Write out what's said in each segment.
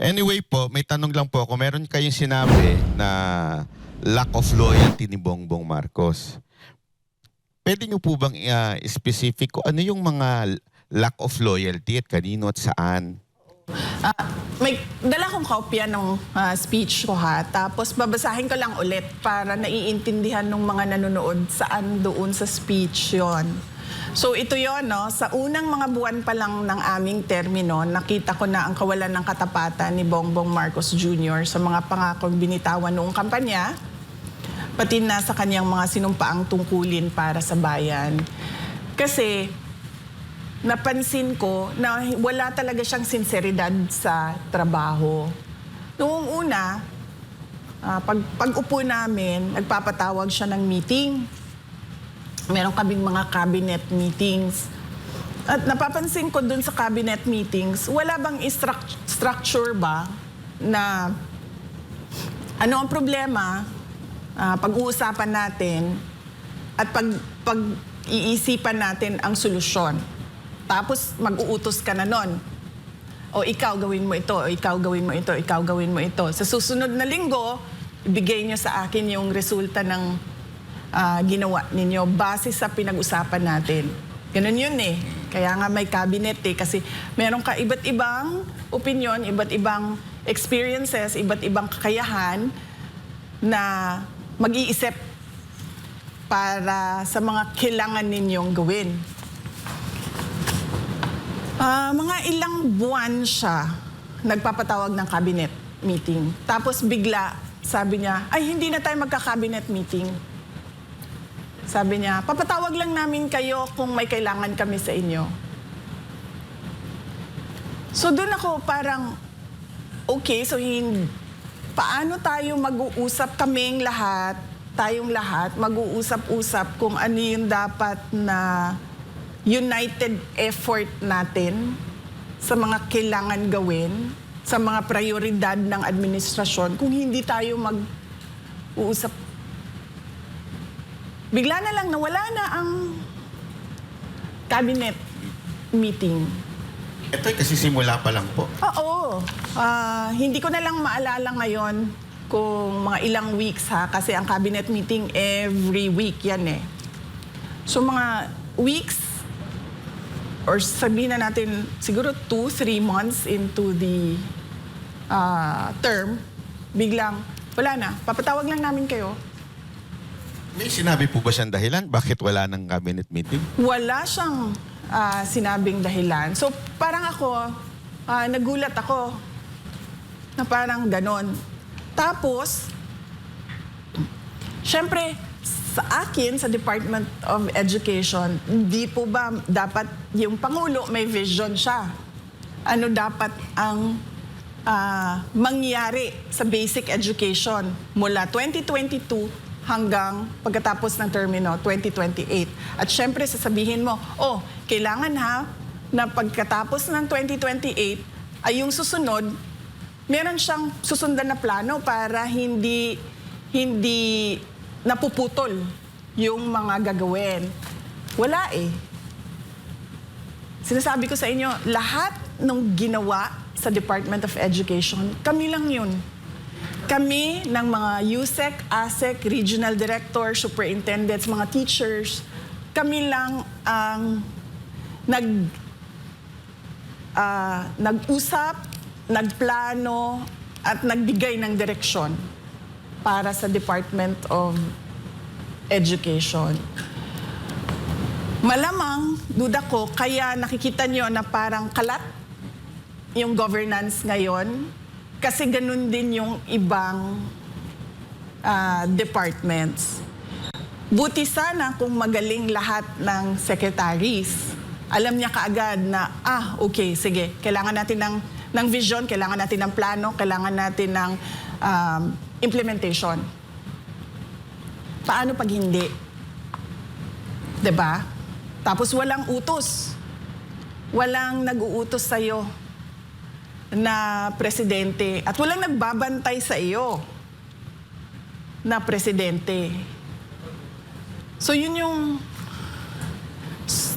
Anyway po, may tanong lang po ako. Meron kayong sinabi na lack of loyalty ni Bongbong Marcos. Pwede niyo po bang specific ko ano yung mga lack of loyalty at kanino at saan? May dala kong kopya ng speech ko ha. Tapos babasahin ko lang ulit para naiintindihan ng mga nanonood saan doon sa speech yon. So ito yon, no? Sa unang mga buwan pa lang ng aming termino, nakita ko na ang kawalan ng katapatan ni Bongbong Marcos Jr. sa mga pangakong binitawan noong kampanya, pati na sa kanyang mga sinumpaang tungkulin para sa bayan. Kasi napansin ko na wala talaga siyang sinseridad sa trabaho. Noong una, pag-upo namin, nagpapatawag siya ng meeting. Meron kaming mga cabinet meetings. At napapansin ko dun sa cabinet meetings, wala bang structure ba na ano ang problema, pag-uusapan natin at pag-iisipan natin ang solusyon. Tapos mag-uutos ka na nun. O ikaw gawin mo ito, o ikaw gawin mo ito, ikaw gawin mo ito. Sa susunod na linggo, ibigay niyo sa akin yung resulta ng ginawa ninyo base sa pinag-usapan natin. Ganun yun eh. Kaya nga may cabinet eh. Kasi meron ka iba't ibang opinion, iba't ibang experiences, iba't ibang kakayahan na mag-iisip para sa mga kailangan ninyong gawin. Mga ilang buwan siya nagpapatawag ng cabinet meeting. Tapos bigla, sabi niya, ay hindi na tayo magka-cabinet meeting. Sabi niya, papatawag lang namin kayo kung may kailangan kami sa inyo. So doon ako parang, okay, so paano tayo mag-uusap kaming lahat, tayong lahat, mag-uusap-usap kung ano yung dapat na united effort natin sa mga kailangan gawin, sa mga prioridad ng administrasyon, kung hindi tayo mag-uusap. Bigla na lang nawala na ang cabinet meeting. Ito kasi simula pa lang po. Oo. Hindi ko na lang maalala ngayon kung mga ilang weeks ha, kasi ang cabinet meeting every week yan eh. So mga weeks, or sabihin na natin siguro 2-3 months into the term, biglang wala na, papatawag lang namin kayo. May sinabi po ba siyang dahilan? Bakit wala ng cabinet meeting? Wala siyang sinabing dahilan. So parang ako, nagulat ako na parang ganon. Tapos, syempre, sa akin, sa Department of Education, hindi po ba dapat yung Pangulo may vision siya? Ano dapat ang mangyari sa basic education mula 2022 hanggang pagkatapos ng termino, 2028. At syempre, sasabihin mo, oh, kailangan ha, na pagkatapos ng 2028, ay yung susunod, meron siyang susundan na plano para hindi napuputol yung mga gagawin. Wala eh. Sinasabi ko sa inyo, lahat ng ginawa sa Department of Education, kami lang yun. Kami ng mga USEC, ASEC, Regional Director, Superintendents, mga teachers, kami lang ang nag-usap, nagplano, at nagbigay ng direksyon para sa Department of Education. Malamang, duda ko, kaya nakikita nyo na parang kalat yung governance ngayon, kasi ganun din yung ibang departments. Buti sana kung magaling lahat ng secretaries. Alam niya kaagad na, okay, sige, kailangan natin ng vision, kailangan natin ng plano, kailangan natin ng implementation. Paano pag hindi? 'Di ba? Tapos walang utos. Walang nag-uutos sa'yo na presidente at walang nagbabantay sa iyo na presidente. So yun yung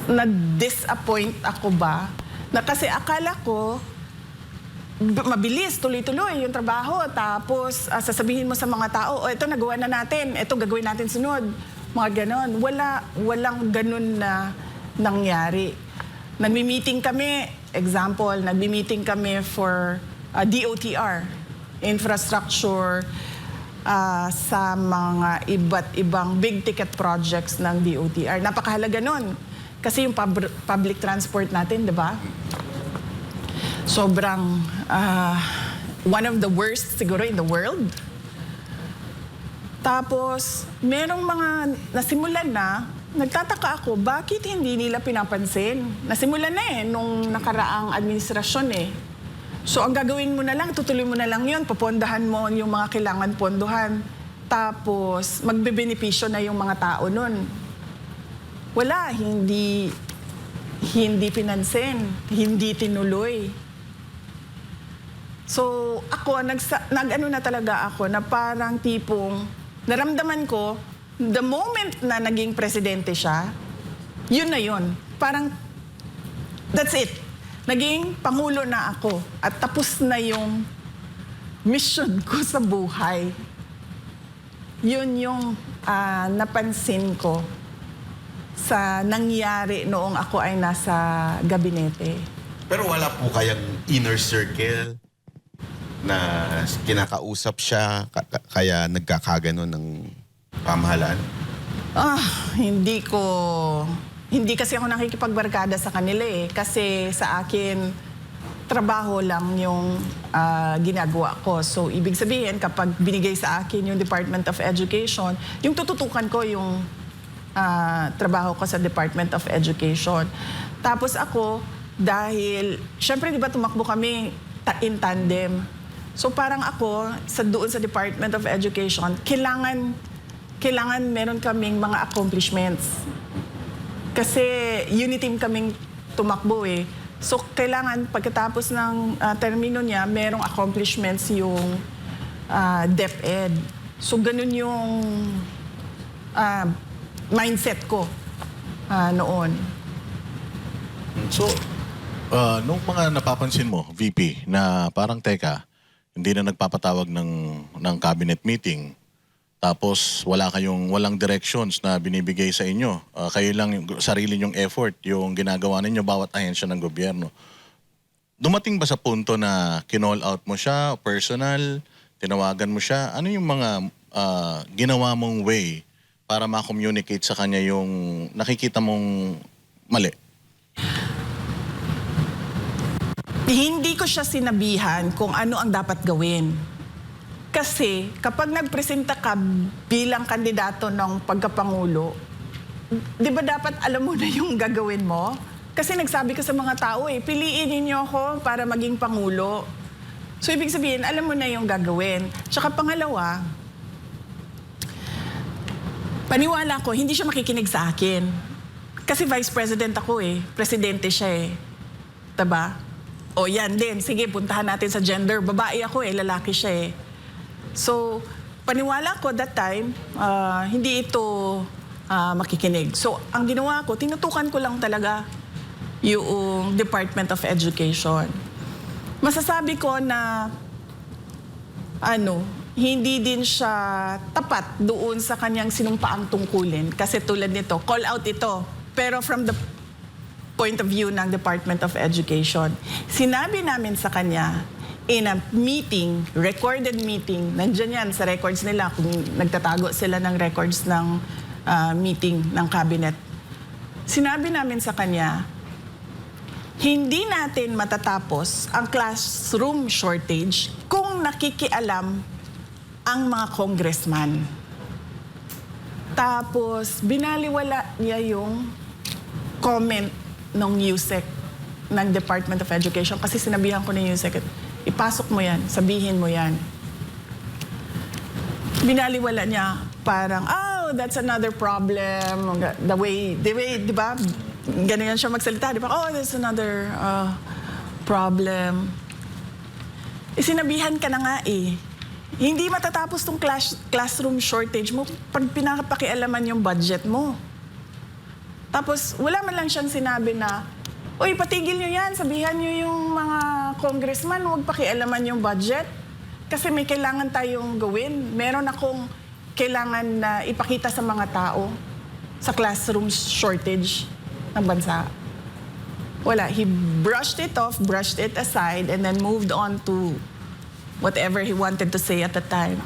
na-disappoint ako ba na kasi akala ko mabilis, tuloy-tuloy yung trabaho. Tapos sasabihin mo sa mga tao, ito nagawa na natin, ito gagawin natin sunod. Mga ganon. Walang ganon na nangyari. Nagmi-meeting kami, example, nagmi-meeting kami for DOTR, infrastructure, sa mga iba't ibang big ticket projects ng DOTR. Napakahalaga nun. Kasi yung public transport natin, di ba? Sobrang one of the worst siguro in the world. Tapos, merong mga nasimulan na, nagtataka ako, bakit hindi nila pinapansin? Nasimulan na nung nakaraang administrasyon So, ang gagawin mo na lang, tutuloy mo na lang yun, popondahan mo yung mga kailangan pondohan. Tapos, magbebenepisyo na yung mga tao nun. Wala, hindi pinansin, hindi tinuloy. So, ako, nag-ano na talaga ako na parang tipong, naramdaman ko, the moment na naging presidente siya, yun na yun. Parang, that's it. Naging pangulo na ako at tapos na yung mission ko sa buhay. Yun yung napansin ko sa nangyari noong ako ay nasa gabinete. Pero wala po kayang inner circle na kinakausap siya kaya nagkakaganon ng pamahalaan? Hindi kasi ako nakikipagbarkada sa kanila kasi sa akin trabaho lang yung ginagawa ko. So ibig sabihin kapag binigay sa akin yung Department of Education, yung tututukan ko yung trabaho ko sa Department of Education. Tapos ako, dahil syempre di ba tumakbo kami in tandem. So parang ako, doon sa Department of Education, kailangan meron kaming mga accomplishments. Kasi uniteam kaming tumakbo So kailangan pagkatapos ng termino niya, merong accomplishments yung DepEd. So ganun yung mindset ko noon. So, nung mga napapansin mo, VP, na parang teka, hindi na nagpapatawag ng cabinet meeting, tapos walang directions na binibigay sa inyo. Kayo lang yung sarili nyong effort, yung ginagawa ninyo bawat ahensya ng gobyerno. Dumating ba sa punto na kinall out mo siya, personal, tinawagan mo siya? Ano yung mga ginawa mong way para ma-communicate sa kanya yung nakikita mong mali? Hindi ko siya sinabihan kung ano ang dapat gawin. Kasi kapag nagpresenta ka bilang kandidato ng pagkapangulo, di ba dapat alam mo na yung gagawin mo? Kasi nagsabi ka sa mga tao piliin niyo ako para maging pangulo. So ibig sabihin, alam mo na yung gagawin. Tsaka pangalawa, paniwala ko, hindi siya makikinig sa akin. Kasi vice president ako presidente siya Diba? O yan din, sige, puntahan natin sa gender. Babae ako lalaki siya So, paniwala ko that time, hindi ito makikinig. So, ang ginawa ko, tinutukan ko lang talaga yung Department of Education. Masasabi ko na, hindi din siya tapat doon sa kanyang sinumpaang tungkulin. Kasi tulad nito, call out ito. Pero from the point of view ng Department of Education, sinabi namin sa kanya, in a meeting, recorded meeting, nandyan yan sa records nila kung nagtatago sila ng records ng meeting ng cabinet. Sinabi namin sa kanya, hindi natin matatapos ang classroom shortage kung nakikialam ang mga congressman. Tapos, binaliwala niya yung comment ng USEC, ng Department of Education, kasi sinabihan ko ng USEC, ipasok mo yan, sabihin mo yan. Binaliwala niya, parang, that's another problem. The way, di ba? Ganyan siya magsalita, di ba? That's another problem. Sinabihan ka na nga Hindi matatapos tong classroom shortage mo pag pinapakialaman yung budget mo. Tapos, wala man lang siyang sinabi na, patigil nyo yan, sabihan nyo yung mga congressman, huwag pakialaman yung budget. Kasi may kailangan tayong gawin. Meron akong kailangan na ipakita sa mga tao sa classroom shortage ng bansa. Wala. He brushed it off, brushed it aside, and then moved on to whatever he wanted to say at the time.